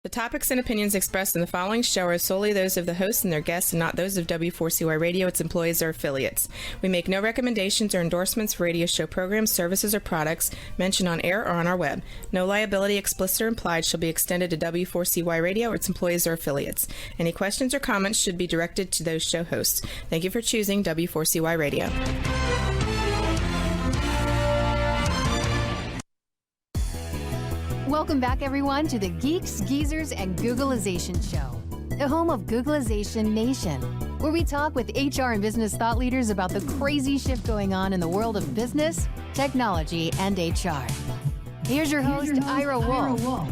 The topics and opinions expressed in the following show are solely those of the hosts and their guests and not those of W4CY Radio, its employees, or affiliates. We make no recommendations or endorsements for radio show programs, services, or products mentioned on air or on our web. No liability, explicit or implied, shall be extended to W4CY Radio or its employees or affiliates. Any questions or comments should be directed to those show hosts. Thank you for choosing W4CY Radio. Welcome back, everyone, to the Geeks, Geezers, and Googlization Show, the home of Googlization Nation, where we talk with HR and business thought leaders about the crazy shift going on in the world of business, technology, and HR. Here's your host, Ira Wolf.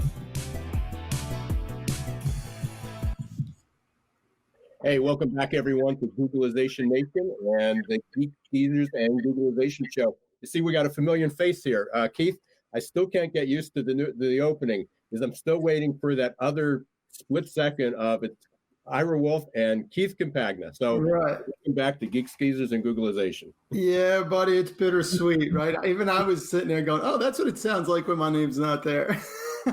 Hey, welcome back, everyone, to Googlization Nation and the Geeks, Geezers, and Googlization Show. You see, we got a familiar face here. Keith, I still can't get used to the opening because I'm still waiting for that other split second of it's Ira Wolf and Keith Campagna. So right. Welcome back to Geeks, Geezers, and Googlization. Yeah, buddy, it's bittersweet, right? Even I was sitting there going, oh, that's what it sounds like when my name's not there.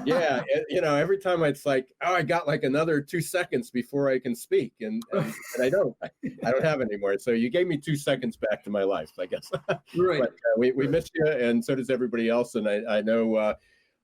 Yeah, every time it's like, oh, I got like another 2 seconds before I can speak, and I don't have anymore. So you gave me 2 seconds back to my life, I guess. Right. But we missed you, and so does everybody else. And I know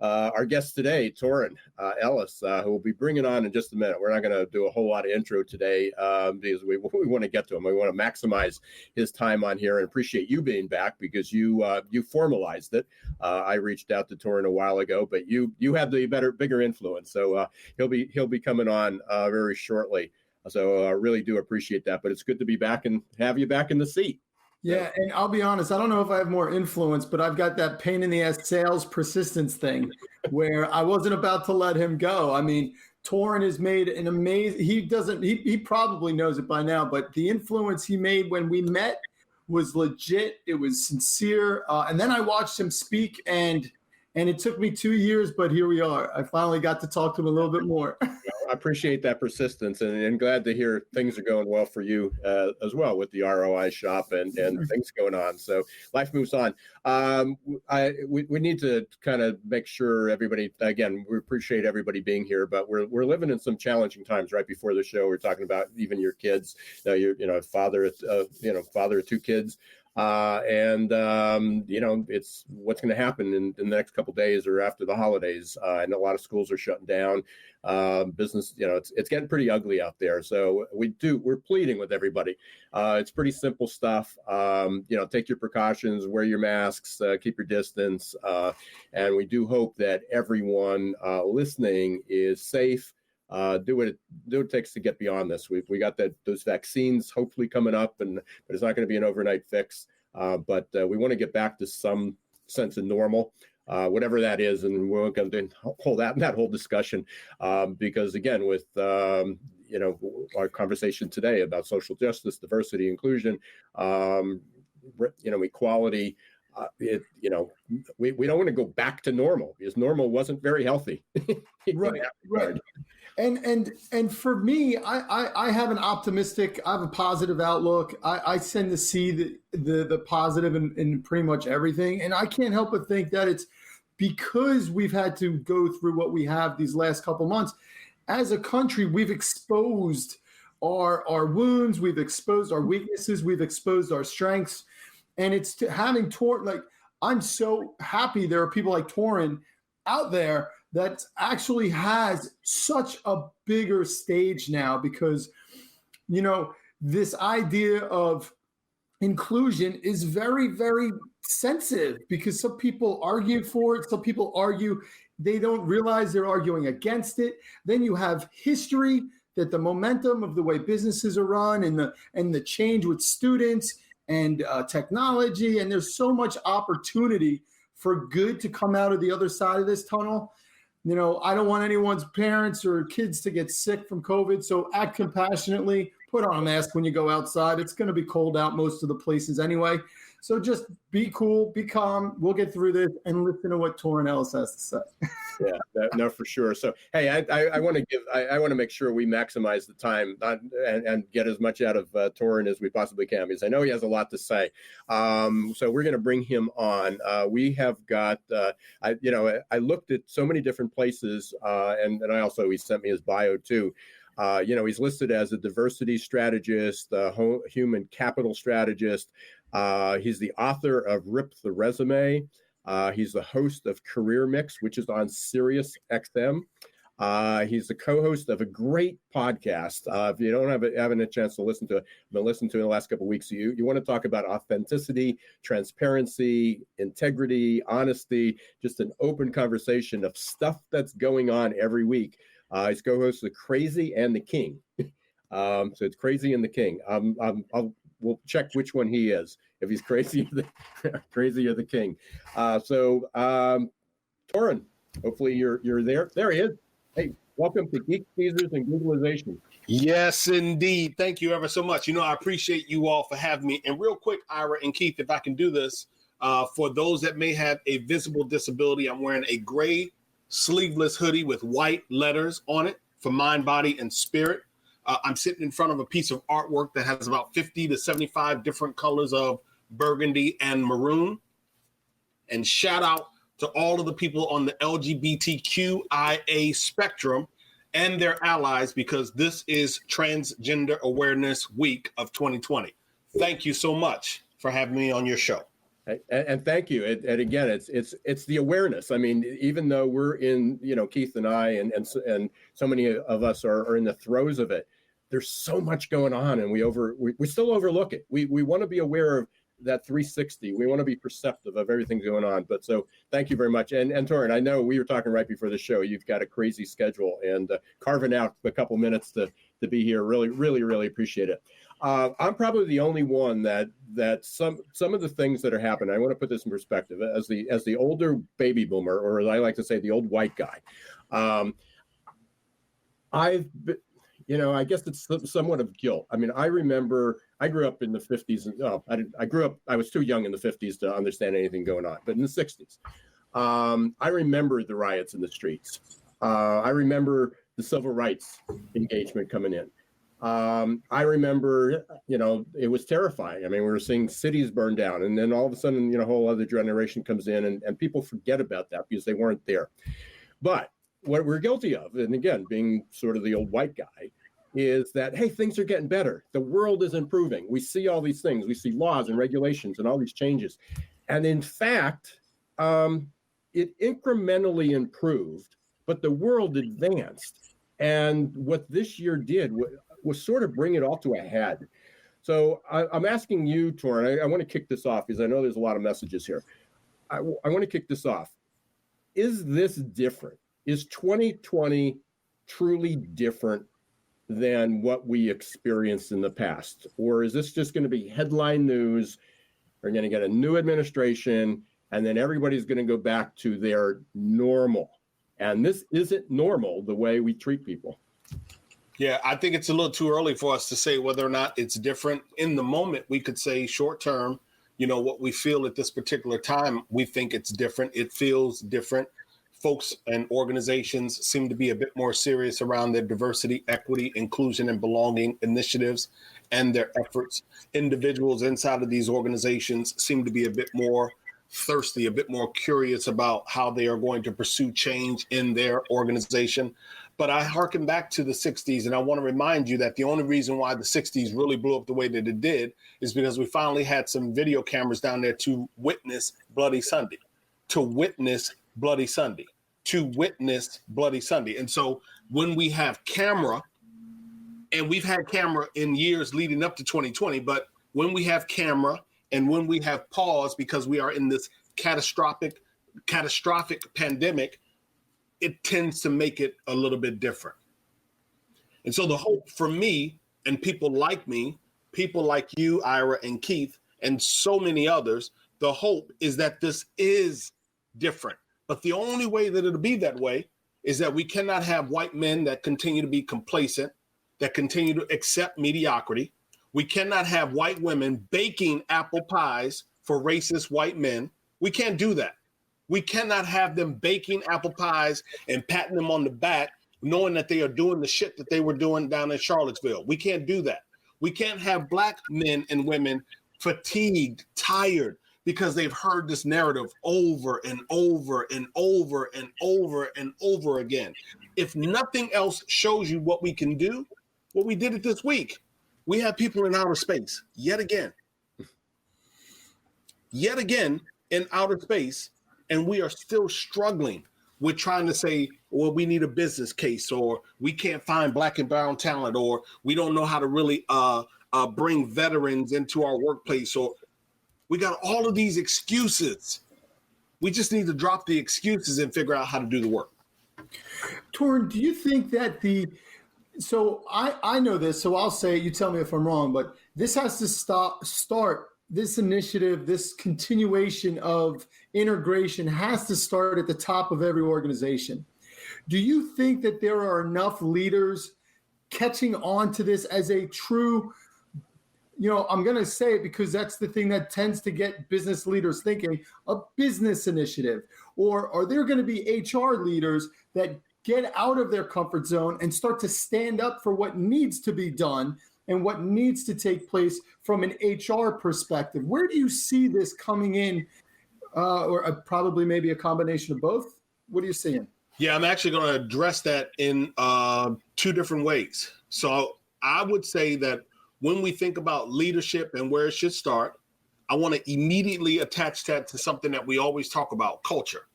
our guest today, Torin Ellis, who we'll be bringing on in just a minute. We're not going to do a whole lot of intro today because we want to get to him. We want to maximize his time on here, and appreciate you being back because you formalized it. I reached out to Torin a while ago, but you have the bigger influence. So he'll be coming on very shortly. So I really do appreciate that. But it's good to be back and have you back in the seat. Yeah, and I'll be honest, I don't know if I have more influence, but I've got that pain in the ass sales persistence thing where I wasn't about to let him go. I mean, Torin has made an amazing, he probably knows it by now, but the influence he made when we met was legit. It was sincere. And then I watched him speak and it took me 2 years, but here we are. I finally got to talk to him a little bit more. I appreciate that persistence and glad to hear things are going well for you as well with the ROI shop and things going on. So life moves on. We need to kind of make sure everybody, again, we appreciate everybody being here, but we're living in some challenging times. Right before the show, we're talking about even your kids. You're father of two kids. It's what's going to happen in the next couple of days or after the holidays. And a lot of schools are shutting down. Business, it's getting pretty ugly out there. So we're pleading with everybody. It's pretty simple stuff. Take your precautions, wear your masks, keep your distance. And we do hope that everyone listening is safe. Do what it takes to get beyond this. We got those vaccines hopefully coming up, but it's not going to be an overnight fix. But we want to get back to some sense of normal, whatever that is, and we're going to hold that whole discussion because again, with our conversation today about social justice, diversity, inclusion, equality. We don't want to go back to normal because normal wasn't very healthy. Right. And for me, I have a positive outlook. I tend to see the positive in pretty much everything. And I can't help but think that it's because we've had to go through what we have these last couple months. As a country, we've exposed our wounds, we've exposed our weaknesses, we've exposed our strengths. And it's having Torin, like, I'm so happy there are people like Torin out there that actually has such a bigger stage now because, this idea of inclusion is very, very sensitive because some people argue for it. Some people argue they don't realize they're arguing against it. Then you have history that the momentum of the way businesses are run and the change with students and technology, and there's so much opportunity for good to come out of the other side of this tunnel. I don't want anyone's parents or kids to get sick from COVID, so act compassionately, put on a mask when you go outside. It's going to be cold out most of the places anyway. So just be cool, be calm. We'll get through this and listen to what Torin Ellis has to say. Yeah, no, for sure. So, hey, I want to make sure we maximize the time and get as much out of Torin as we possibly can, because I know he has a lot to say. So we're going to bring him on. We have got, I looked at so many different places, and he sent me his bio too. He's listed as a diversity strategist, human capital strategist. He's the author of Rip the Resume. He's the host of Career Mix, which is on Sirius XM. He's the co-host of a great podcast. If you don't having a chance to listen to it, I've been listening to it in the last couple of weeks. You want to talk about authenticity, transparency, integrity, honesty, just an open conversation of stuff that's going on every week. He's co-host of Crazy and the King. So it's Crazy and the King. We'll check which one he is, if he's crazy or the king. Torin, hopefully you're there. There he is. Hey, welcome to Geeks Geezers and Googlization. Yes, indeed. Thank you ever so much. I appreciate you all for having me. And real quick, Ira and Keith, if I can do this, for those that may have a visible disability, I'm wearing a gray sleeveless hoodie with white letters on it for mind, body, and spirit. I'm sitting in front of a piece of artwork that has about 50 to 75 different colors of burgundy and maroon. And shout out to all of the people on the LGBTQIA spectrum and their allies, because this is Transgender Awareness Week of 2020. Thank you so much for having me on your show. And thank you. And again, it's the awareness. I mean, even though we're in, Keith and I and so many of us are in the throes of it, there's so much going on, and we still overlook it. We want to be aware of that 360. We want to be perceptive of everything going on. But so thank you very much. And Torin, I know we were talking right before the show. You've got a crazy schedule, and carving out a couple minutes to be here. Really, really, really appreciate it. I'm probably the only one that some of the things that are happening, I want to put this in perspective as the older baby boomer, or as I like to say, the old white guy. I guess it's somewhat of guilt. I mean, I remember I grew up in the 50s. I was too young in the 50s to understand anything going on, but in the 60s, I remember the riots in the streets. I remember the civil rights engagement coming in. I remember, it was terrifying. I mean, we were seeing cities burn down, and then all of a sudden, a whole other generation comes in, and people forget about that because they weren't there. But what we're guilty of, and again, being sort of the old white guy, is that, hey, things are getting better. The world is improving. We see all these things. We see laws and regulations and all these changes. And in fact, it incrementally improved, but the world advanced. And what this year did was sort of bring it all to a head. So I'm asking you, Torin, I want to kick this off because I know there's a lot of messages here. I want to kick this off. Is this different? Is 2020 truly different than what we experienced in the past? Or is this just going to be headline news? We're going to get a new administration, and then everybody's going to go back to their normal. And this isn't normal, the way we treat people. Yeah, I think it's a little too early for us to say whether or not it's different. In the moment, we could say short term, what we feel at this particular time, we think it's different. It feels different. Folks and organizations seem to be a bit more serious around their diversity, equity, inclusion, and belonging initiatives and their efforts. Individuals inside of these organizations seem to be a bit more thirsty, a bit more curious about how they are going to pursue change in their organization. But I hearken back to the 60s, and I want to remind you that the only reason why the 60s really blew up the way that it did is because we finally had some video cameras down there to witness Bloody Sunday, to witness Bloody Sunday. And so when we have camera, and we've had camera in years leading up to 2020, but when we have camera and when we have pause because we are in this catastrophic pandemic, it tends to make it a little bit different. And so the hope for me and people like me, people like you, Ira and Keith, and so many others, the hope is that this is different. But the only way that it'll be that way is that we cannot have white men that continue to be complacent, that continue to accept mediocrity. We cannot have white women baking apple pies for racist white men. We can't do that. We cannot have them baking apple pies and patting them on the back, knowing that they are doing the shit that they were doing down in Charlottesville. We can't do that. We can't have Black men and women fatigued, tired, because they've heard this narrative over and over and over and over and over again. If nothing else shows you what we can do, well, we did it this week. We have people in outer space, yet again in outer space, and we are still struggling with trying to say, well, we need a business case, or we can't find Black and brown talent, or we don't know how to really bring veterans into our workplace, or we got all of these excuses. We just need to drop the excuses and figure out how to do the work. Torin, do you think that so I know this, so I'll say it, you tell me if I'm wrong, but this has to start this initiative, this continuation of integration has to start at the top of every organization. Do you think that there are enough leaders catching on to this as a true, I'm going to say it because that's the thing that tends to get business leaders thinking, a business initiative? Or are there going to be HR leaders that get out of their comfort zone and start to stand up for what needs to be done and what needs to take place from an HR perspective? Where do you see this coming in, or probably maybe a combination of both? What are you seeing? Yeah, I'm actually going to address that in two different ways. So I would say that when we think about leadership and where it should start, I want to immediately attach that to something that we always talk about, culture.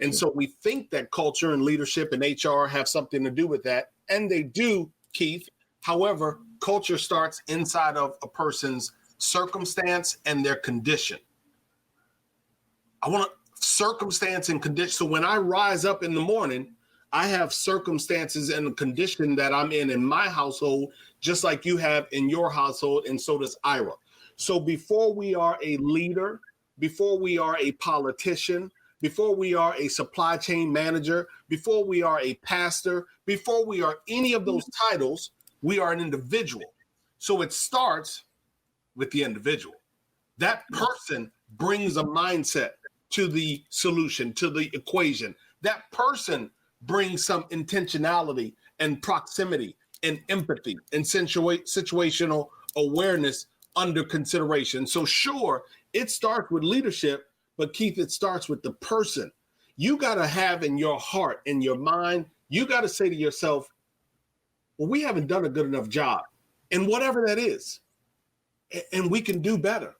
And so we think that culture and leadership and HR have something to do with that. And they do, Keith. However, culture starts inside of a person's circumstance and their condition. I want circumstance and condition. So when I rise up in the morning, I have circumstances and the condition that I'm in my household, just like you have in your household, and so does Ira. So before we are a leader, before we are a politician, before we are a supply chain manager, before we are a pastor, before we are any of those titles, we are an individual. So it starts with the individual. That person brings a mindset to the solution, to the equation. That person brings some intentionality and proximity and empathy and situational awareness under consideration. So sure, it starts with leadership, but Keith, it starts with the person. You got to have in your heart, in your mind, you got to say to yourself, well, we haven't done a good enough job, and whatever that is, and we can do better.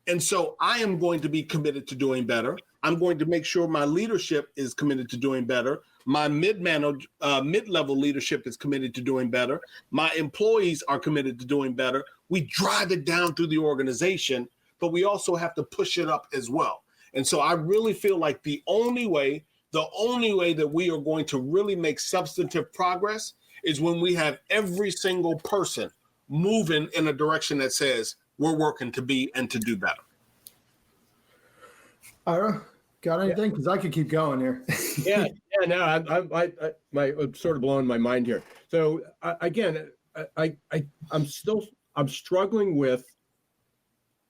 And so I am going to be committed to doing better. I'm going to make sure my leadership is committed to doing better. My mid-level leadership is committed to doing better. My employees are committed to doing better. We drive it down through the organization, but we also have to push it up as well. And so I really feel like the only way that we are going to really make substantive progress is when we have every single person moving in a direction that says we're working to be and to do better. Ira, got anything? Because I could keep going here. No, I'm sort of blowing my mind here. So I'm struggling with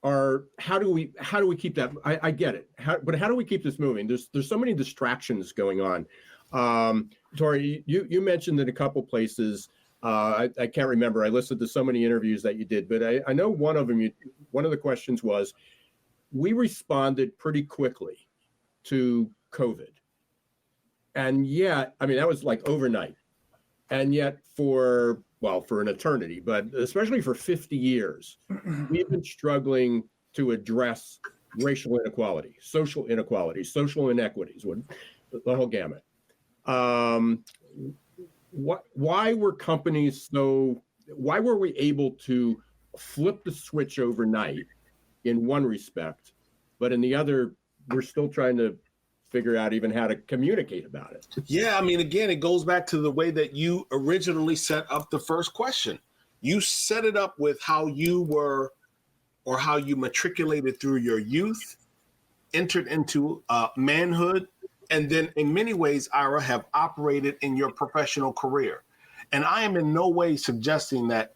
how do we keep that? I get it, but how do we keep this moving? There's so many distractions going on. Tori, you mentioned in a couple places. I can't remember. I listened to so many interviews that you did, but I know one of them. One of the questions was, we responded pretty quickly to COVID, and yet, I mean, that was like overnight, and yet for an eternity, but especially for 50 years, we've been struggling to address racial inequality, social inequalities, social inequities, the whole gamut. Why were we able to flip the switch overnight in one respect, but in the other, we're still trying to figure out even how to communicate about it? Yeah, I mean, again, it goes back to the way that you originally set up the first question. You set it up with how you were, or how you matriculated through your youth, entered into manhood, and then in many ways, Ira, have operated in your professional career. And I am in no way suggesting that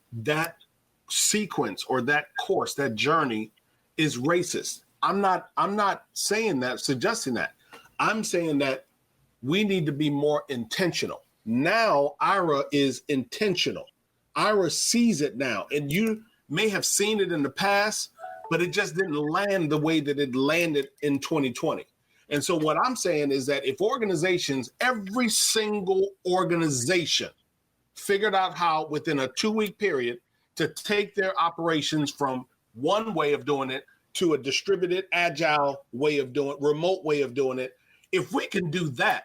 sequence or that course, that journey is racist. I'm not saying that, suggesting that. I'm saying that we need to be more intentional. Now, Ira is intentional. Ira sees it now, and you may have seen it in the past, but it just didn't land the way that it landed in 2020. And so what I'm saying is that if organizations, every single organization figured out how within a 2-week period to take their operations from one way of doing it to a distributed, agile way of doing it, remote way of doing it, if we can do that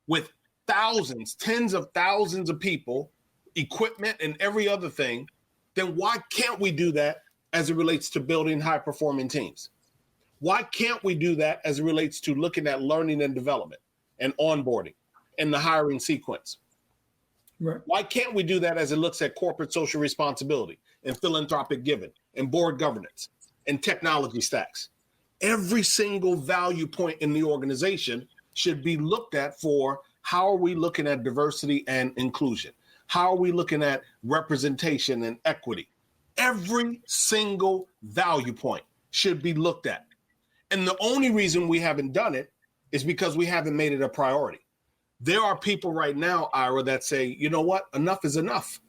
with thousands, tens of thousands of people, equipment and every other thing, then why can't we do that as it relates to building high-performing teams? Why can't we do that as it relates to looking at learning and development and onboarding and the hiring sequence? Right. Why can't we do that as it looks at corporate social responsibility and philanthropic giving and board governance and technology stacks? Every single value point in the organization should be looked at for how are we looking at diversity and inclusion? How are we looking at representation and equity? Every single value point should be looked at. And the only reason we haven't done it is because we haven't made it a priority. There are people right now, Ira, that say, you know what? Enough is enough.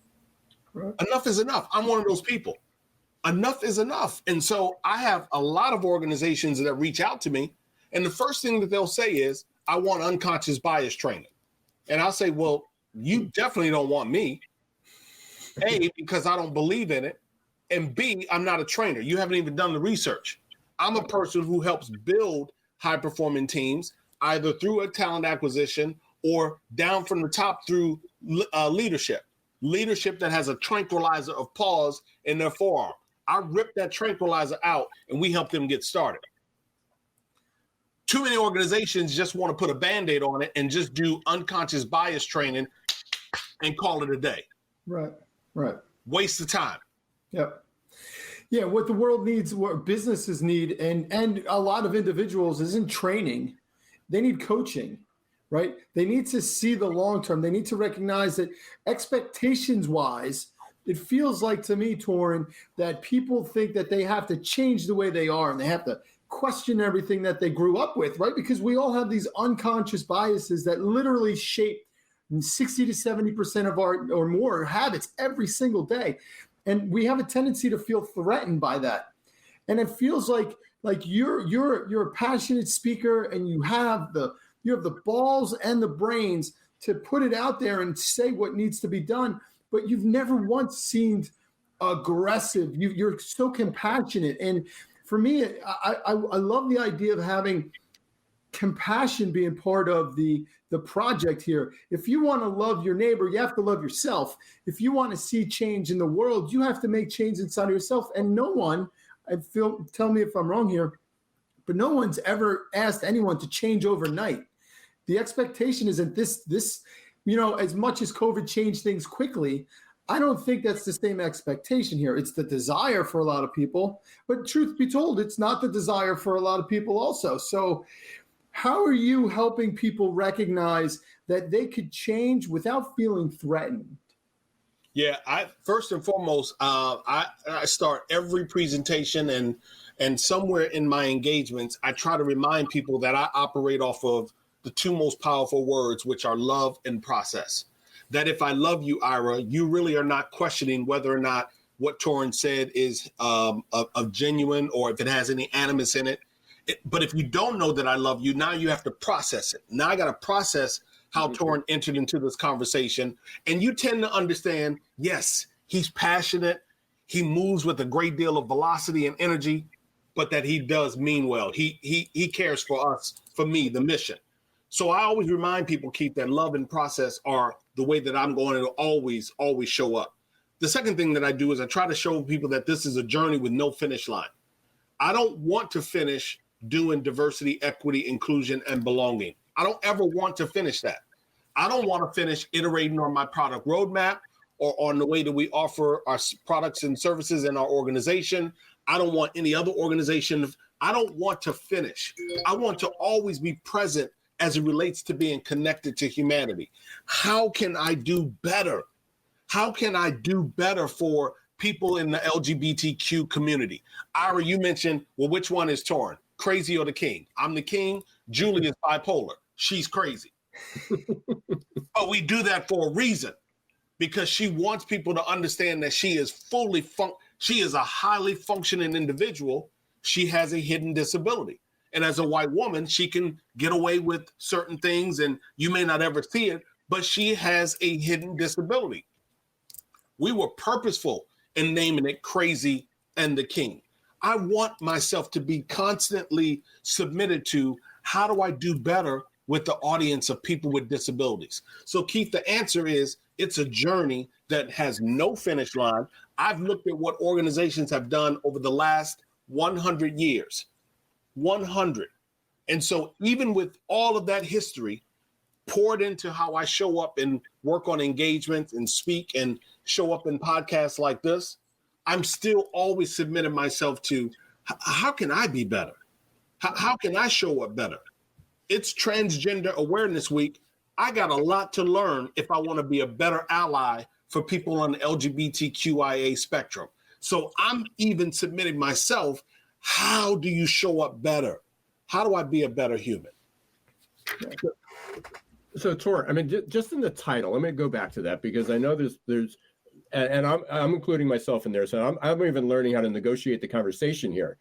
Right. Enough is enough. I'm one of those people. Enough is enough. And so I have a lot of organizations that reach out to me. And the first thing that they'll say is, I want unconscious bias training. And I'll say, well, you definitely don't want me. A, because I don't believe in it. And B, I'm not a trainer. You haven't even done the research. I'm a person who helps build high-performing teams, either through a talent acquisition or down from the top through leadership that has a tranquilizer of pause in their forearm. I rip that tranquilizer out and we help them get started. Too many organizations just want to put a Band-Aid on it and just do unconscious bias training and call it a day. Right. Waste of time. Yep. Yeah, what the world needs, what businesses need, and a lot of individuals isn't training. They need coaching, right? They need to see the long term. They need to recognize that expectations-wise, it feels like to me, Torin, that people think that they have to change the way they are and they have to question everything that they grew up with, right? Because we all have these unconscious biases that literally shape 60 to 70% of our or more habits every single day. And we have a tendency to feel threatened by that. And it feels like you're a passionate speaker and you have the balls and the brains to put it out there and say what needs to be done, but you've never once seemed aggressive. You're so compassionate. And for me, I love the idea of having compassion being part of the project here. If you want to love your neighbor, you have to love yourself. If you want to see change in the world, you have to make change inside of yourself. And no one, tell me if I'm wrong here, but no one's ever asked anyone to change overnight. The expectation is that this, as much as COVID changed things quickly, I don't think that's the same expectation here. It's the desire for a lot of people, but truth be told, it's not the desire for a lot of people also. So how are you helping people recognize that they could change without feeling threatened? Yeah, first and foremost, I start every presentation and somewhere in my engagements, I try to remind people that I operate off of the two most powerful words, which are love and process. That if I love you, Ira, you really are not questioning whether or not what Torin said is of genuine or if it has any animus in it. But if you don't know that I love you, now you have to process it. Now I got to process how Torin entered into this conversation. And you tend to understand, yes, he's passionate. He moves with a great deal of velocity and energy, but that he does mean well. He cares for us, for me, the mission. So I always remind people, Keith, that love and process are the way that I'm going to always show up. The second thing that I do is I try to show people that this is a journey with no finish line. I don't want to finish doing diversity, equity, inclusion, and belonging. I don't ever want to finish that. I don't want to finish iterating on my product roadmap or on the way that we offer our products and services in our organization. I don't want any other organization. I don't want to finish. I want to always be present as it relates to being connected to humanity. How can I do better? How can I do better for people in the LGBTQ community. Ira, you mentioned, well, which one is Torin? Crazy or the king? I'm the king. Julie is bipolar. She's crazy. But we do that for a reason, because she wants people to understand that she is she is a highly functioning individual. She has a hidden disability. And as a white woman, she can get away with certain things and you may not ever see it, but she has a hidden disability. We were purposeful in naming it Crazy and the King. I want myself to be constantly submitted to, how do I do better with the audience of people with disabilities? So Keith, the answer is, it's a journey that has no finish line. I've looked at what organizations have done over the last 100 years. 100. And so even with all of that history poured into how I show up and work on engagement and speak and show up in podcasts like this, I'm still always submitting myself to, how can I be better? How can I show up better? It's Transgender Awareness Week. I got a lot to learn if I want to be a better ally for people on the LGBTQIA spectrum. So I'm even submitting myself, how do you show up better? How do I be a better human? So Tor, I mean, just in the title, let me go back to that, because I know there's, and I'm including myself in there. So I'm even learning how to negotiate the conversation here.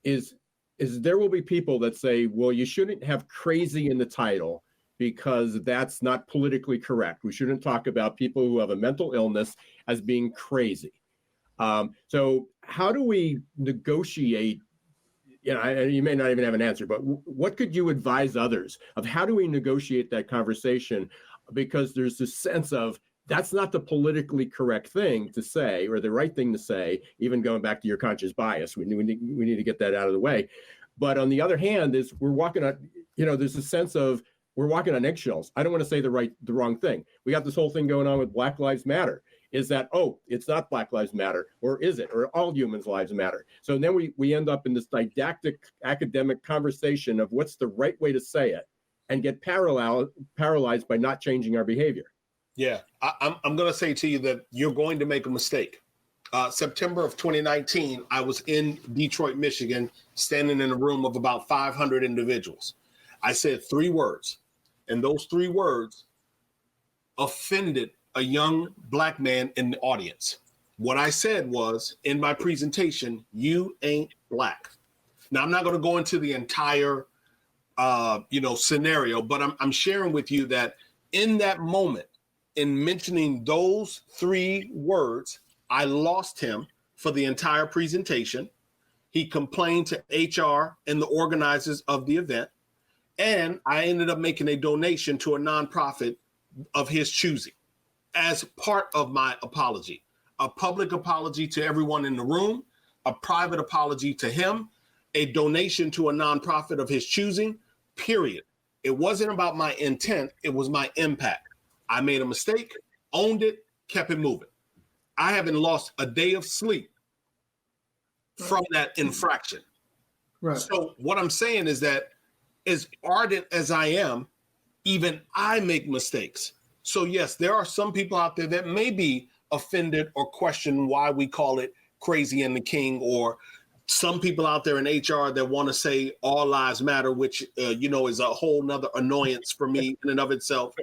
Is there will be people that say, well, you shouldn't have crazy in the title because that's not politically correct. We shouldn't talk about people who have a mental illness as being crazy. So how do we negotiate? You know, you may not even have an answer, but what could you advise others of how do we negotiate that conversation? Because there's this sense of that's not the politically correct thing to say or the right thing to say, even going back to your conscious bias. We need to get that out of the way. But on the other hand, is we're walking on, there's a sense of we're walking on eggshells. I don't want to say the wrong thing. We got this whole thing going on with Black Lives Matter. Is that, it's not Black Lives Matter, or is it? Or all humans' lives matter? So then we end up in this didactic academic conversation of what's the right way to say it and get paralyzed by not changing our behavior. Yeah, I'm going to say to you that you're going to make a mistake. September of 2019, I was in Detroit, Michigan, standing in a room of about 500 individuals. I said 3 words, and those 3 words offended a young Black man in the audience. What I said was, in my presentation, you ain't Black. Now, I'm not going to go into the entire, scenario, but I'm sharing with you that in that moment, in mentioning those 3 words, I lost him for the entire presentation. He complained to HR and the organizers of the event, and I ended up making a donation to a nonprofit of his choosing as part of my apology. A public apology to everyone in the room, a private apology to him, a donation to a nonprofit of his choosing, period. It wasn't about my intent, it was my impact. I made a mistake, owned it, kept it moving. I haven't lost a day of sleep from that infraction. Right. So what I'm saying is that as ardent as I am, even I make mistakes. So yes, there are some people out there that may be offended or question why we call it Crazy and the King, or some people out there in HR that want to say all lives matter, which, is a whole nother annoyance for me in and of itself.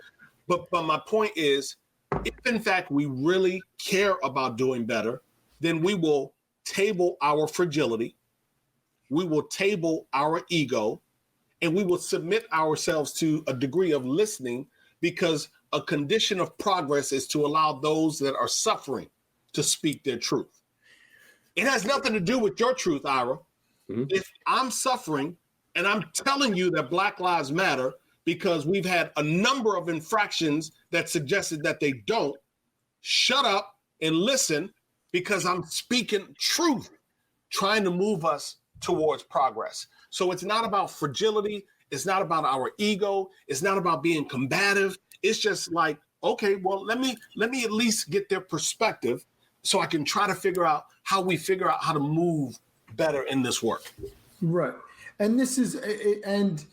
But my point is, if in fact we really care about doing better, then we will table our fragility, we will table our ego, and we will submit ourselves to a degree of listening, because a condition of progress is to allow those that are suffering to speak their truth. It has nothing to do with your truth, Ira. Mm-hmm. If I'm suffering and I'm telling you that Black Lives Matter, because we've had a number of infractions that suggested that they don't, shut up and listen, because I'm speaking truth, trying to move us towards progress. So it's not about fragility. It's not about our ego. It's not about being combative. It's just like, okay, well, let me at least get their perspective so I can try to figure out how to move better in this work. Right. And this is, and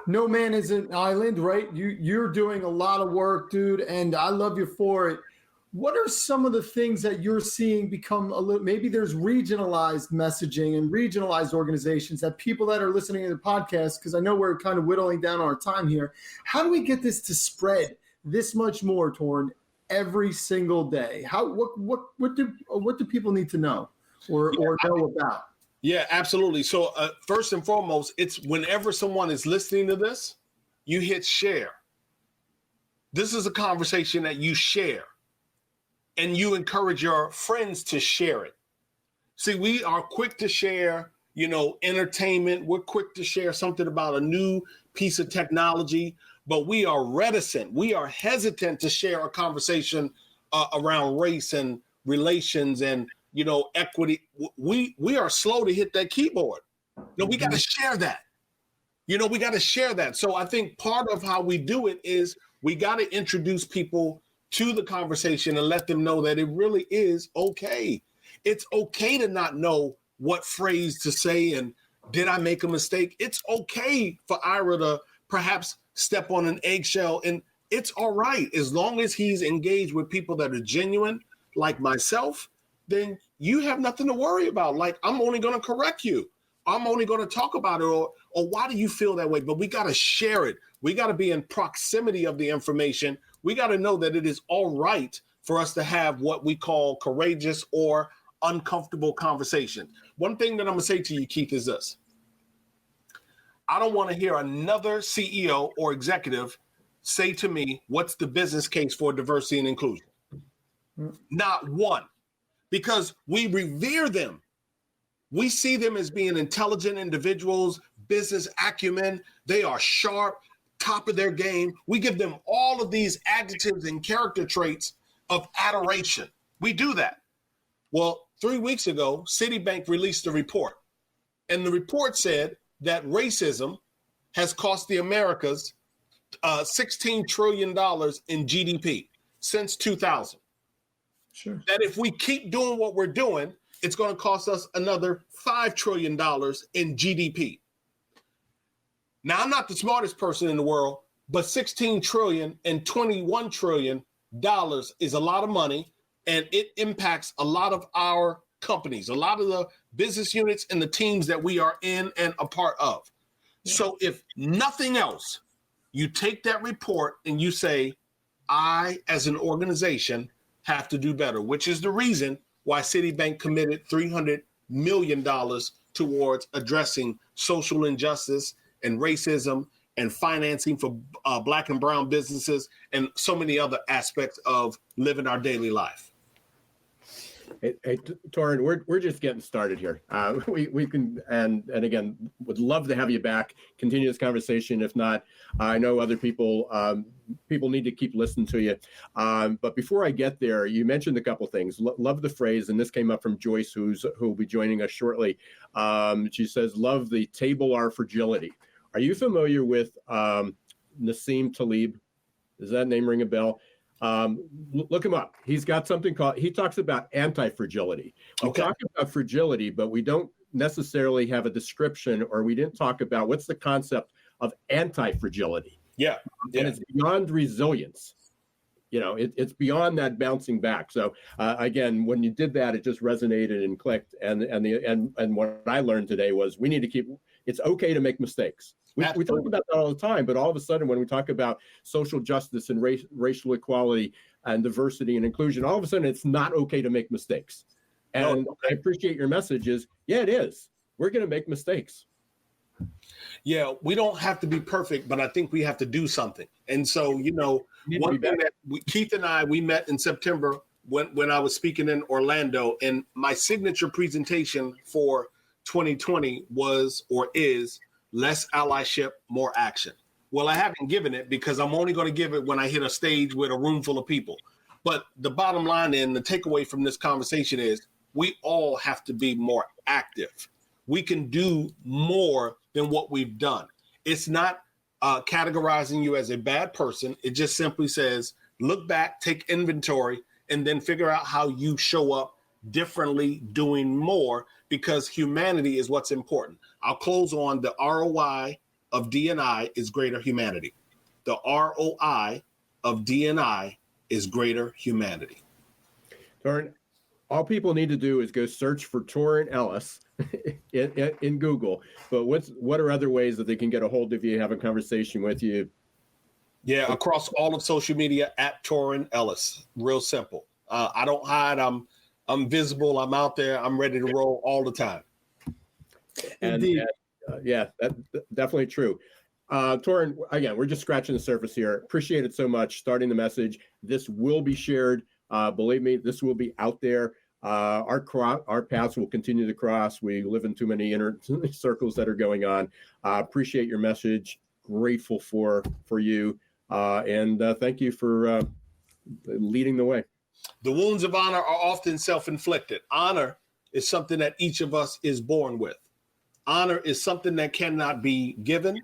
no man is an island, right? You're doing a lot of work, dude, and I love you for it. what are some of the things that you're seeing become a little, maybe there's regionalized messaging and regionalized organizations that people that are listening to the podcast, because I know we're kind of whittling down our time here. How do we get this to spread this much more, Torin, every single day? What do people need to know or know about? Yeah, absolutely. So first and foremost, it's whenever someone is listening to this, you hit share. This is a conversation that you share. And you encourage your friends to share it. See, we are quick to share, entertainment. We're quick to share something about a new piece of technology, but we are reticent. We are hesitant to share a conversation around race and relations and, equity. We are slow to hit that keyboard. We got to share that. We got to share that. So I think part of how we do it is we got to introduce people to the conversation and let them know that it really is okay. It's okay to not know what phrase to say and did I make a mistake? It's okay for Ira to perhaps step on an eggshell, and it's all right. As long as he's engaged with people that are genuine, like myself, then you have nothing to worry about. Like, I'm only going to correct you. I'm only going to talk about it, or why do you feel that way? But we got to share it. We got to be in proximity of the information. We got to know that it is all right for us to have what we call courageous or uncomfortable conversation. One thing that I'm going to say to you, Keith, is this. I don't want to hear another CEO or executive say to me, what's the business case for diversity and inclusion? Not one, because we revere them. We see them as being intelligent individuals, business acumen. They are sharp, top of their game. We give them all of these adjectives and character traits of adoration. We do that. Well, 3 weeks ago, Citibank released a report, and the report said that racism has cost the Americas $16 trillion in GDP since 2000. Sure. That if we keep doing what we're doing, it's going to cost us another $5 trillion in GDP. Now, I'm not the smartest person in the world, but 16 trillion and 21 trillion dollars is a lot of money, and it impacts a lot of our companies, a lot of the business units and the teams that we are in and a part of. Yeah. So if nothing else, you take that report and you say, I, as an organization, have to do better, which is the reason why Citibank committed $300 million towards addressing social injustice and racism and financing for Black and brown businesses and so many other aspects of living our daily life. Hey, Torin, we're just getting started here. We can, and again, would love to have you back, continue this conversation. If not, I know other people need to keep listening to you. But before I get there, you mentioned a couple things. Love the phrase, and this came up from Joyce, who will be joining us shortly. She says, love the table our fragility. Are you familiar with Nassim Taleb? Does that name ring a bell? Look him up. He's got something called, he talks about anti-fragility. We talk about fragility, but we don't necessarily have a description, or we didn't talk about what's the concept of anti-fragility. Yeah. And it's beyond resilience. It's beyond that bouncing back. So again, when you did that, it just resonated and clicked. And what I learned today was we need to keep, it's okay to make mistakes. We talk about that all the time, but all of a sudden when we talk about social justice and racial equality and diversity and inclusion, all of a sudden it's not okay to make mistakes. And I appreciate your message is, yeah, it is. We're going to make mistakes. Yeah, we don't have to be perfect, but I think we have to do something. And so, one thing that Keith and I, we met in September when I was speaking in Orlando, and my signature presentation for 2020 was or is less allyship, more action. Well, I haven't given it because I'm only going to give it when I hit a stage with a room full of people. But the bottom line and the takeaway from this conversation is we all have to be more active. We can do more than what we've done. It's not categorizing you as a bad person. It just simply says, look back, take inventory, and then figure out how you show up differently, doing more, because humanity is what's important. I'll close on the ROI of D&I is greater humanity. The ROI of D&I is greater humanity. Torin, all people need to do is go search for Torin Ellis in Google. But what are other ways that they can get a hold of you, have a conversation with you? Yeah, across all of social media at Torin Ellis. Real simple. I don't hide. I'm visible. I'm out there. I'm ready to roll all the time. Indeed. That's definitely true. Torin, again, we're just scratching the surface here. Appreciate it so much. Starting the message. This will be shared. Believe me, this will be out there. Our paths will continue to cross. We live in too many inner circles that are going on. Appreciate your message. Grateful for you. And thank you for leading the way. The wounds of honor are often self-inflicted. Honor is something that each of us is born with. Honor is something that cannot be given.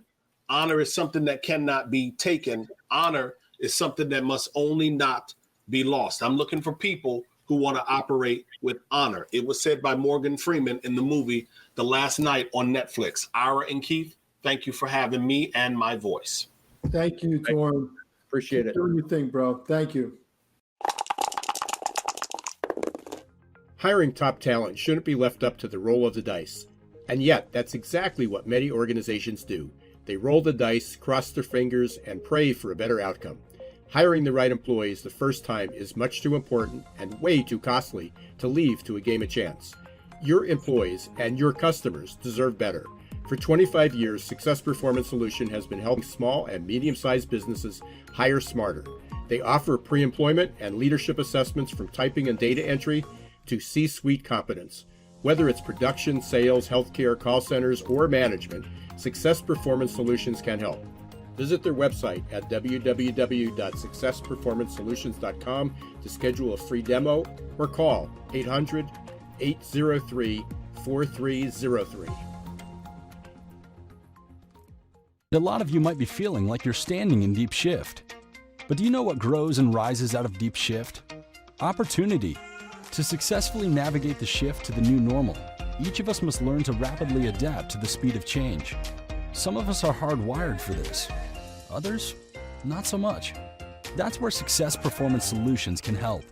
Honor is something that cannot be taken. Honor is something that must only not be lost. I'm looking for people who want to operate with honor. It was said by Morgan Freeman in the movie The Last Night on Netflix. Ira and Keith, thank you for having me and my voice. Thank you, Torin. Appreciate it. Keep doing your thing, bro. Thank you. Hiring top talent shouldn't be left up to the roll of the dice. And yet, that's exactly what many organizations do. They roll the dice, cross their fingers, and pray for a better outcome. Hiring the right employees the first time is much too important and way too costly to leave to a game of chance. Your employees and your customers deserve better. For 25 years, Success Performance Solution has been helping small and medium-sized businesses hire smarter. They offer pre-employment and leadership assessments from typing and data entry to C-suite competence. Whether it's production, sales, healthcare, call centers, or management, Success Performance Solutions can help. Visit their website at www.successperformancesolutions.com to schedule a free demo or call 800-803-4303. A lot of you might be feeling like you're standing in deep shift. But do you know what grows and rises out of deep shift? Opportunity. To successfully navigate the shift to the new normal, each of us must learn to rapidly adapt to the speed of change. Some of us are hardwired for this. Others, not so much. That's where Success Performance Solutions can help.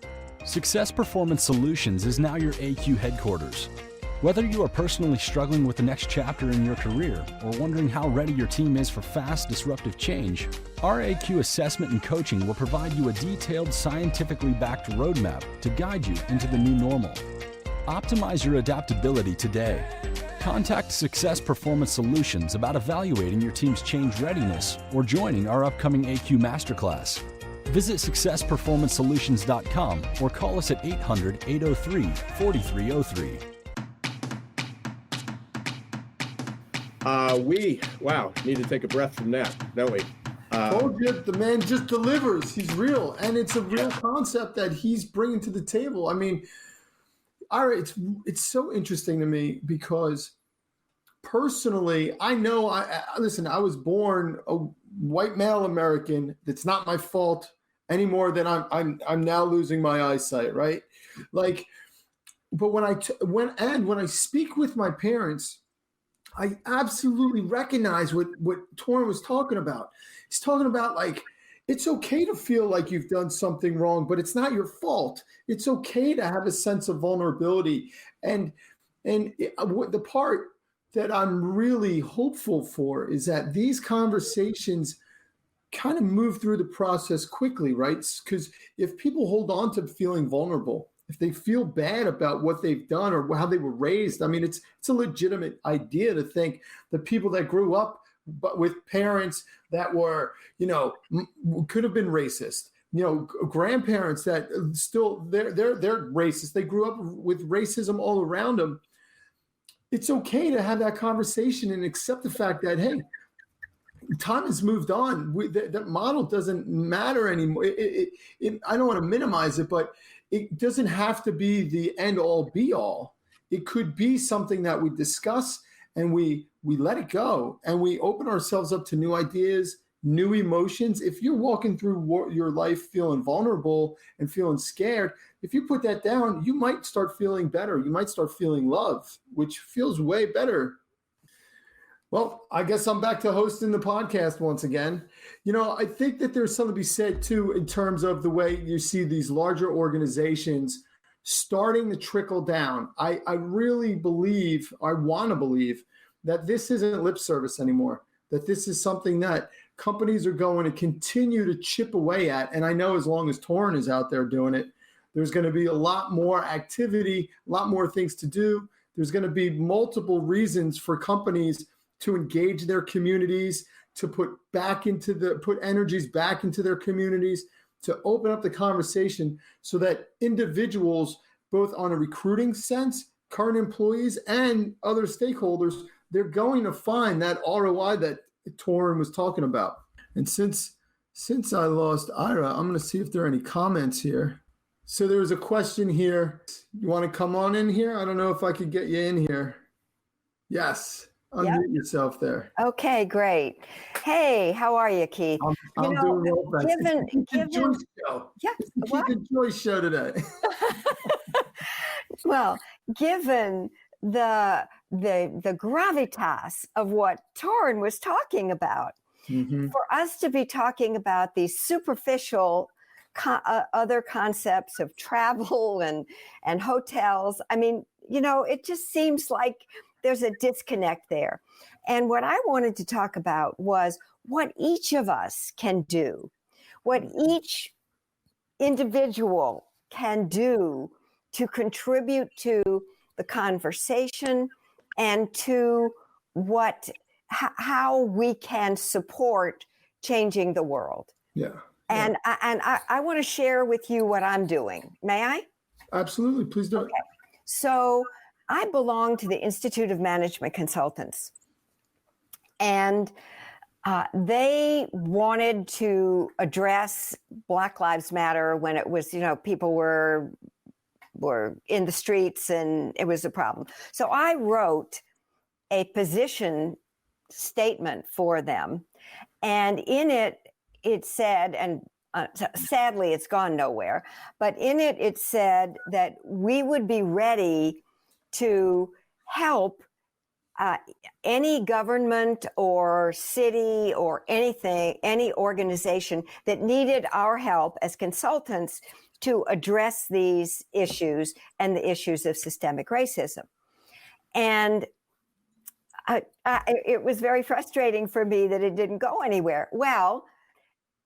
Success Performance Solutions is now your AQ headquarters. Whether you are personally struggling with the next chapter in your career or wondering how ready your team is for fast, disruptive change, our AQ assessment and coaching will provide you a detailed, scientifically backed roadmap to guide you into the new normal. Optimize your adaptability today. Contact Success Performance Solutions about evaluating your team's change readiness or joining our upcoming AQ Masterclass. Visit successperformancesolutions.com or call us at 800-803-4303. We need to take a breath from that, don't we? Told you, the man just delivers. He's real, and it's a real concept that he's bringing to the table. I mean, Ira, it's so interesting to me because personally, I know. Listen. I was born a white male American. That's not my fault any more than I'm now losing my eyesight. Right? Like, but when I speak with my parents, I absolutely recognize what Torin was talking about. He's talking about, like, it's okay to feel like you've done something wrong, but it's not your fault. It's okay to have a sense of vulnerability. And the part that I'm really hopeful for is that these conversations kind of move through the process quickly, right? Because if people hold on to feeling vulnerable, if they feel bad about what they've done or how they were raised, I mean, it's a legitimate idea to think the people that grew up but with parents that were, could have been racist, grandparents that still they're racist. They grew up with racism all around them. It's okay to have that conversation and accept the fact that, hey, time has moved on. That model doesn't matter anymore. I don't want to minimize it, but it doesn't have to be the end all be all. It could be something that we discuss and we let it go and we open ourselves up to new ideas, new emotions. If you're walking through your life feeling vulnerable and feeling scared, if you put that down, you might start feeling better. You might start feeling love, which feels way better. Well, I guess I'm back to hosting the podcast once again. I think that there's something to be said, too, in terms of the way you see these larger organizations starting to trickle down. I really believe, I want to believe, that this isn't lip service anymore, that this is something that companies are going to continue to chip away at. And I know as long as Torin is out there doing it, there's going to be a lot more activity, a lot more things to do. There's going to be multiple reasons for companies to engage their communities, to put energies back into their communities, to open up the conversation so that individuals, both on a recruiting sense, current employees and other stakeholders, they're going to find that ROI that Torin was talking about. And since I lost Ira, I'm going to see if there are any comments here. So there was a question here. You want to come on in here? I don't know if I could get you in here. Yes. Unmute yourself there. Okay, great. Hey, how are you, Keith? I'm doing well, thanks. Given, show. Yeah, It's the Keith and Joyce show today. Well, given the gravitas of what Torin was talking about, for us to be talking about these superficial other concepts of travel and hotels, I mean, it just seems like there's a disconnect there. And what I wanted to talk about was what each of us can do, what each individual can do to contribute to the conversation and to how we can support changing the world. Yeah. And I want to share with you what I'm doing. May I? Absolutely. Please do. Okay. So I belong to the Institute of Management Consultants, and they wanted to address Black Lives Matter when it was, people were in the streets and it was a problem. So I wrote a position statement for them, and in it said, and sadly it's gone nowhere, but in it said that we would be ready to help any government or city or anything, any organization that needed our help as consultants to address these issues and the issues of systemic racism. And it was very frustrating for me that it didn't go anywhere. Well,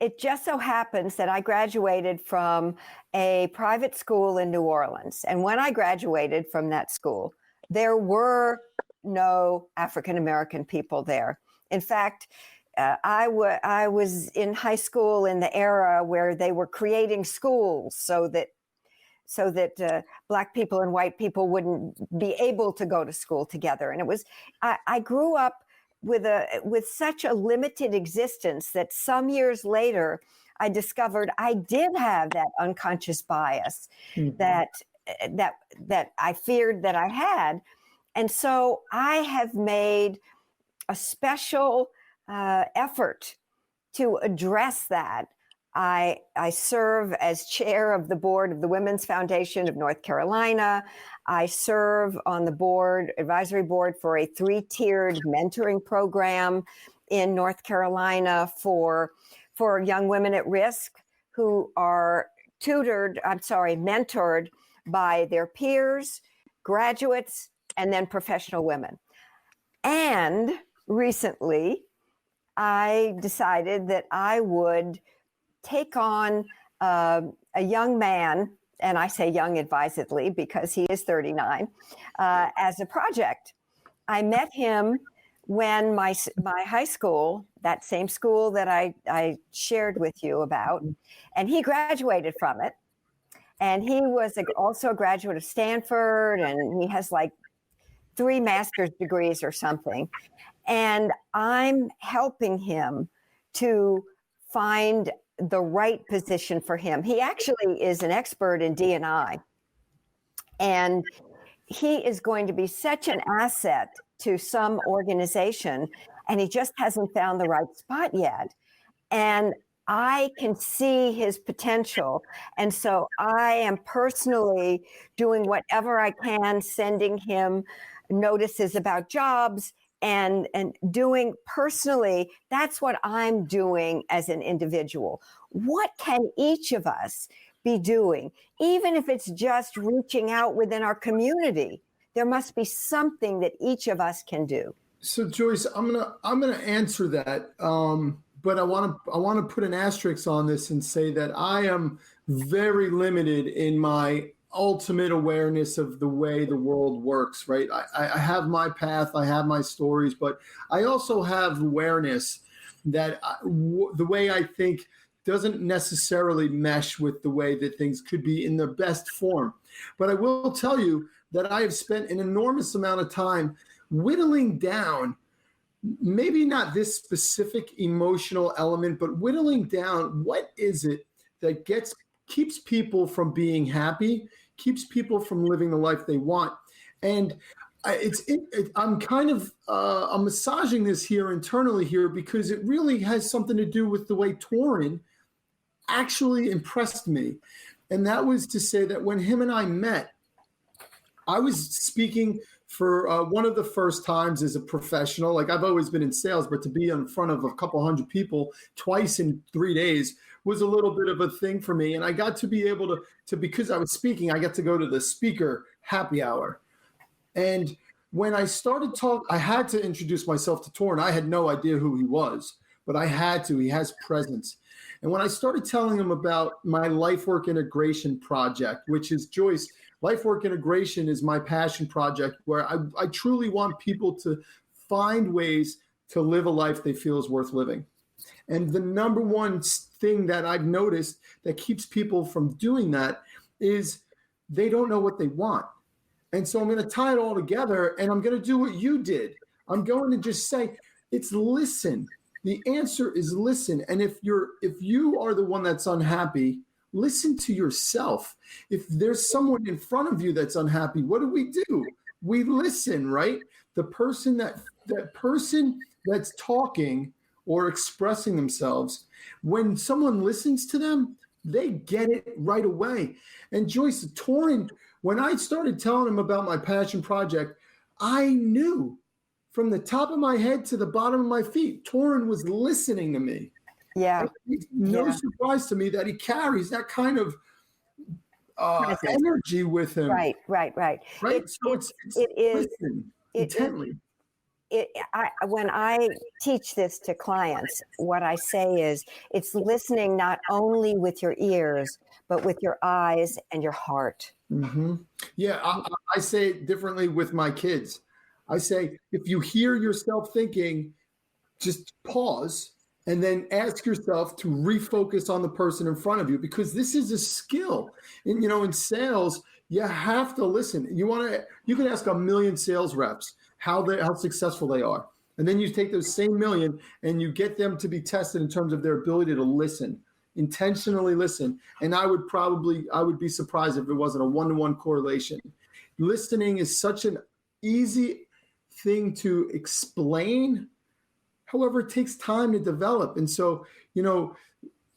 it just so happens that I graduated from a private school in New Orleans. And when I graduated from that school, there were no African-American people there. In fact, I was in high school in the era where they were creating schools so that Black people and white people wouldn't be able to go to school together. And I grew up with such a limited existence that some years later, I discovered I did have that unconscious bias that I feared that I had. And so I have made a special effort to address that. I serve as chair of the board of the Women's Foundation of North Carolina. I serve on the advisory board for a 3-tiered mentoring program in North Carolina for young women at risk who are mentored by their peers, graduates, and then professional women. And recently, I decided that I would take on a young man, and I say young advisedly because he is 39, as a project. I met him when my high school, that same school that I shared with you about, and he graduated from it. And he was also a graduate of Stanford, and he has like 3 master's degrees or something. And I'm helping him to find the right position for him. He actually is an expert in D&I, and he is going to be such an asset to some organization, and he just hasn't found the right spot yet. And I can see his potential. And so I am personally doing whatever I can, sending him notices about jobs and doing personally, that's what I'm doing as an individual. What can each of us be doing? Even if it's just reaching out within our community, there must be something that each of us can do. So Joyce, I'm gonna answer that, but I want to put an asterisk on this and say that I am very limited in my ultimate awareness of the way the world works. Right, I have my path, I have my stories, but I also have awareness that the way I think doesn't necessarily mesh with the way that things could be in their best form. But I will tell you that I have spent an enormous amount of time whittling down, maybe not this specific emotional element, but whittling down what is it that keeps people from being happy, keeps people from living the life they want. And I'm kind of I'm massaging this here internally here because it really has something to do with the way Torin actually impressed me. And that was to say that when him and I met, I was speaking for one of the first times as a professional. Like, I've always been in sales, but to be in front of a couple hundred people twice in 3 days was a little bit of a thing for me. And I got to be able to because I was speaking, I got to go to the speaker happy hour. And when I started talking, I had to introduce myself to Torin. I had no idea who he was, but I had to. He has presence. And when I started telling him about my life work integration project, which is, Joyce, life work integration is my passion project where I truly want people to find ways to live a life they feel is worth living. And the number one thing that I've noticed that keeps people from doing that is they don't know what they want. And so I'm going to tie it all together, and I'm going to do what you did. I'm going to just say, it's listen. The answer is listen. And if you are the one that's unhappy, listen to yourself. If there's someone in front of you that's unhappy, what do? We listen, right? The person that person that's talking or expressing themselves, when someone listens to them, they get it right away. And Joyce, Torin, when I started telling him about my passion project, I knew from the top of my head to the bottom of my feet, Torin was listening to me. Yeah. It's no surprise to me that he carries that kind of energy with him. Right. So it's listen intently. When I teach this to clients, what I say is it's listening not only with your ears, but with your eyes and your heart. Mm-hmm. Yeah, I say it differently with my kids. I say, if you hear yourself thinking, just pause and then ask yourself to refocus on the person in front of you, because this is a skill. And, in sales, you have to listen. You can ask 1 million sales reps how successful they are. And then you take those same million and you get them to be tested in terms of their ability to listen, intentionally listen. And I would be surprised if it wasn't a 1-to-1 correlation. Listening is such an easy thing to explain. However, it takes time to develop. And so,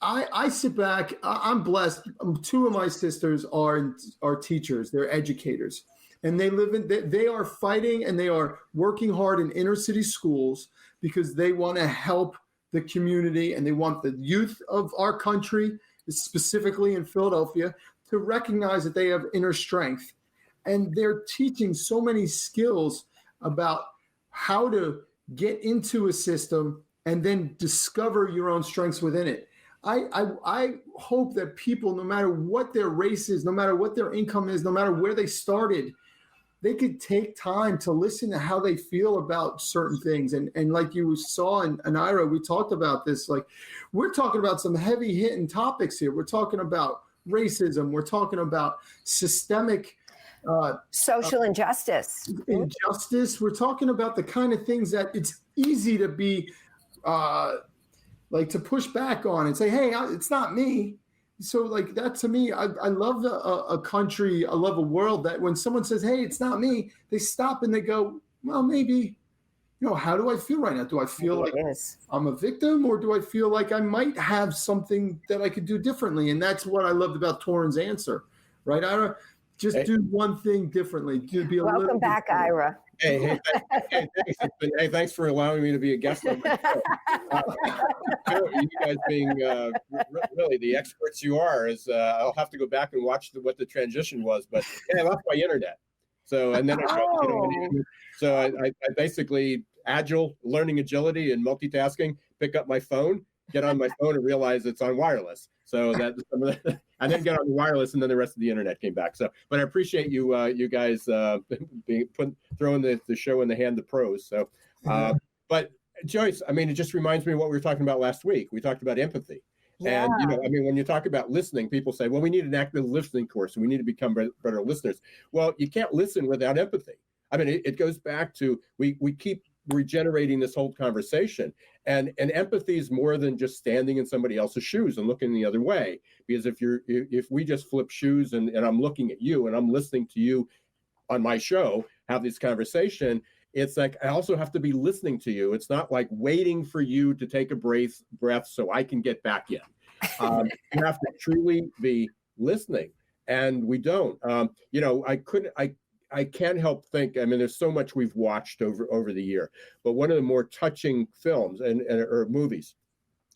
I sit back, I'm blessed. 2 of my sisters are teachers, they're educators. And they are fighting and they are working hard in inner city schools because they want to help the community and they want the youth of our country, specifically in Philadelphia, to recognize that they have inner strength. And they're teaching so many skills about how to get into a system and then discover your own strengths within it. I hope that people, no matter what their race is, no matter what their income is, no matter where they started, they could take time to listen to how they feel about certain things. And like you saw in Ira, we talked about this. Like, we're talking about some heavy hitting topics here. We're talking about racism. We're talking about systemic social injustice. We're talking about the kind of things that it's easy to be to push back on and say, hey, it's not me. So like that, to me, I love a country, I love a world that when someone says, hey, it's not me, they stop and they go, well, maybe, how do I feel right now? Do I feel like I'm a victim, or do I feel like I might have something that I could do differently? And that's what I loved about Torin's answer, right, Ira? Just do one thing differently. Welcome back, Ira. Thanks for allowing me to be a guest on my show. You guys being really the experts you are, is I'll have to go back and watch what the transition was. But I lost my internet, so and then I basically agile, learning agility and multitasking. Pick up my phone, get on my phone, and realize it's on wireless. So that and then get on the wireless, and then the rest of the internet came back. So, but I appreciate you guys throwing the show in the hand of pros. So, but Joyce, I mean, it just reminds me of what we were talking about last week. We talked about empathy. Yeah. And, I mean, when you talk about listening, people say, well, we need an active listening course and we need to become better listeners. Well, you can't listen without empathy. I mean, it goes back to, we keep regenerating this whole conversation, and empathy is more than just standing in somebody else's shoes and looking the other way. Because if we just flip shoes and I'm looking at you and I'm listening to you on my show, have this conversation, it's like, I also have to be listening to you. It's not like waiting for you to take a breath so I can get back in. You have to truly be listening, and we don't. I can't help think, I mean, there's so much we've watched over the year, but one of the more touching films or movies,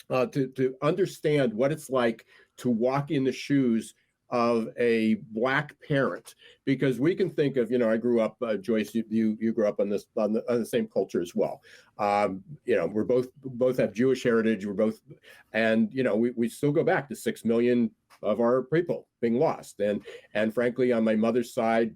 to understand what it's like to walk in the shoes of a Black parent, because we can think of, I grew up, Joyce, you grew up on the same culture as well. We're both have Jewish heritage. We're both, and we still go back to 6 million of our people being lost, and frankly, on my mother's side,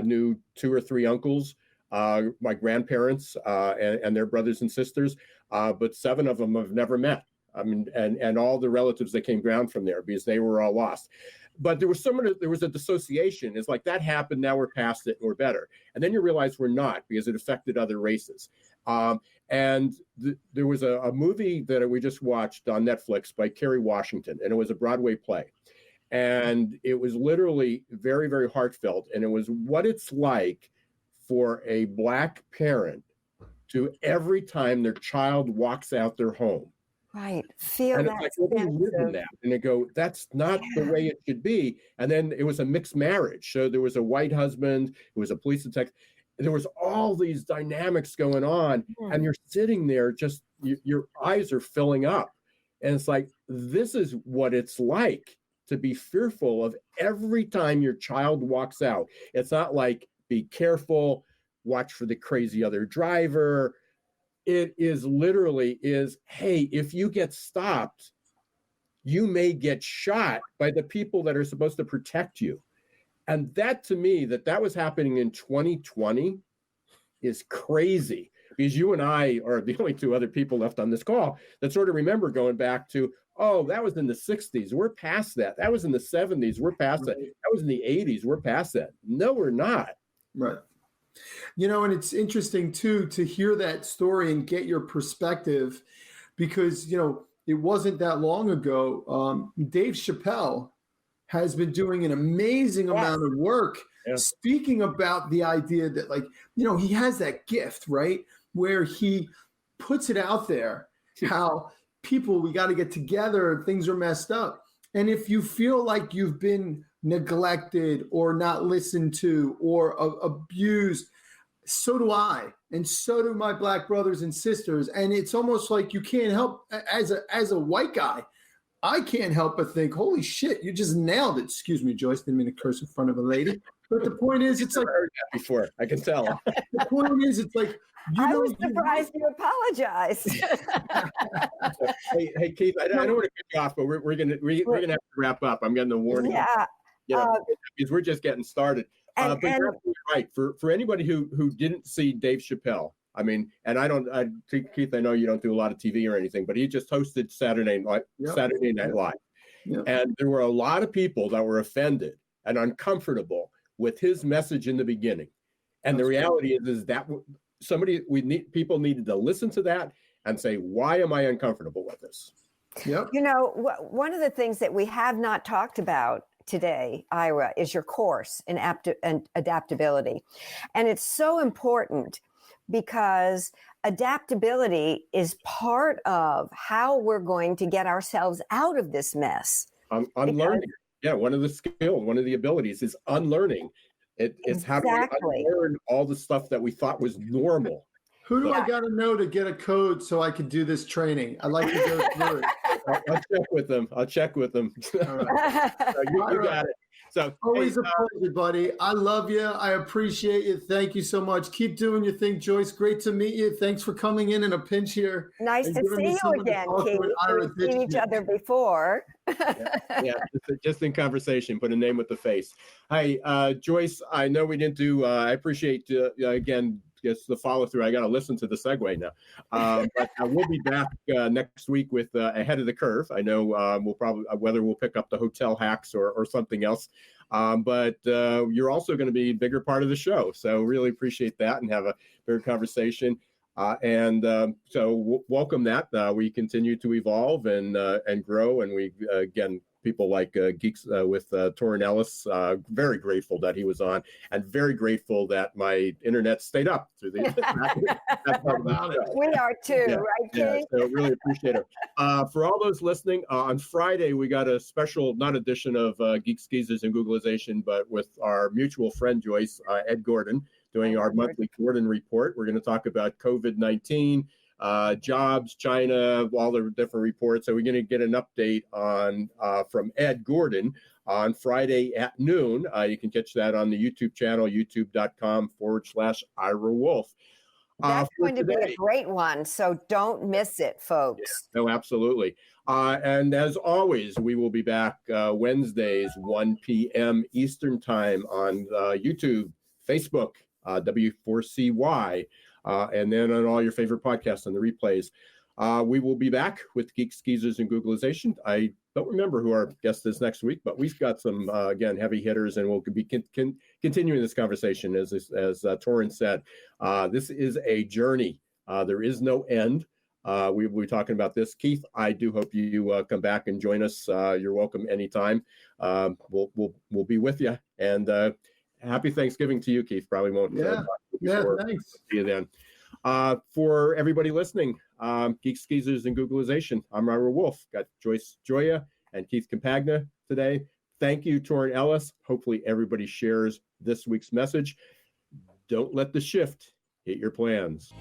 knew 2 or 3 uncles, my grandparents, and their brothers and sisters, but 7 of them have never met. I mean, and all the relatives that came down from there, because they were all lost. But there was a dissociation. It's like, that happened, now we're past it, and we're better. And then you realize we're not, because it affected other races. There was a movie that we just watched on Netflix by Kerry Washington, and it was a Broadway play. And it was literally very, very heartfelt. And it was what it's like for a Black parent to, every time their child walks out their home, right, feel and that. it's like, well, live in that, and they go, that's not the way it should be. And then it was a mixed marriage, so there was a white husband, it was a police detective, there was all these dynamics going on, and you're sitting there, just your eyes are filling up, and it's like, this is what it's like to be fearful of every time your child walks out. It's not like, be careful, watch for the crazy other driver. It is literally hey, if you get stopped, you may get shot by the people that are supposed to protect you. And that, to me, that was happening in 2020 is crazy, because you and I are the only 2 other people left on this call that sort of remember going back to, oh, that was in the 60s. We're past that. That was in the 70s. We're past that. That was in the 80s. We're past that. No, we're not. Right. And it's interesting, too, to hear that story and get your perspective, because, it wasn't that long ago. Dave Chappelle has been doing an amazing amount of work speaking about the idea that, like, he has that gift, right, where he puts it out there, how people, we got to get together, things are messed up. And if you feel like you've been neglected or not listened to or abused, so do I, and so do my Black brothers and sisters. And it's almost like you can't help, as a white guy, I can't help but think, holy shit, you just nailed it. Excuse me, Joyce, didn't mean to curse in front of a lady. But the point is, it's like, heard that before, I can tell. The point is, it's like, I was surprised you apologized. Hey, Keith, I don't want to cut you off, but we're gonna have to wrap up. I'm getting the warning. Because we're just getting started. But you're absolutely right. For anybody who didn't see Dave Chappelle, I mean, and Keith, I know you don't do a lot of TV or anything, but he just hosted Saturday Night Live, and there were a lot of people that were offended and uncomfortable with his message in the beginning. And the reality is that people needed to listen to that and say, why am I uncomfortable with this? Yep. One of the things that we have not talked about today, Ira, is your course in adaptability. And it's so important because adaptability is part of how we're going to get ourselves out of this mess. Unlearning. Yeah, one of the abilities is unlearning It's how do we unlearn all the stuff that we thought was normal. Who do I got to know to get a code so I can do this training? I'd like to go through it. I'll check with them. All right. You got it. So always a pleasure, buddy. I love you. I appreciate you. Thank you so much. Keep doing your thing, Joyce. Great to meet you. Thanks for coming in a pinch here. Nice to see you again, Keith. We've seen each other before. yeah, just in conversation, put a name with the face. Hi, Joyce. I know we didn't do. I appreciate again. Just the follow through. I got to listen to the segue now, but we'll be back next week with Ahead of the Curve. I know we'll probably whether we'll pick up the hotel hacks or something else, but you're also going to be a bigger part of the show. So really appreciate that and have a bigger conversation. So welcome that. We continue to evolve and grow, and we again. People like Geeks with Torin Ellis, very grateful that he was on, and very grateful that my internet stayed up through the that part of the show. We are too, right, Keith? So really appreciate it. For all those listening, on Friday we got a special, not edition of Geeks Geezers and Googlization, but with our mutual friend Joyce, Ed Gordon, doing our monthly Gordon report. We're going to talk about COVID-19. Jobs, China, all the different reports. So we're going to get an update on from Ed Gordon on Friday at noon. You can catch that on the YouTube channel, youtube.com/Ira Wolf. That's going to be a great one. So don't miss it, folks. Yeah, no, absolutely. And as always, we will be back Wednesdays, 1 p.m. Eastern time on YouTube, Facebook, W4CY. And then on all your favorite podcasts and the replays. We will be back with Geeks, Geezers, and Googlization. I don't remember who our guest is next week, but we've got some, again, heavy hitters, and we'll be continuing this conversation. As Torin said, this is a journey. There is no end. We'll be talking about this. Keith, I do hope you come back and join us. You're welcome anytime. We'll be with you. And happy Thanksgiving to you, Keith. Probably won't. Thanks. See you then. For everybody listening, Geeks, Geezers, and Googlization, I'm Ira Wolf. Got Joyce Joya and Keith Campagna today. Thank you, Torin Ellis. Hopefully everybody shares this week's message. Don't let the shift hit your plans.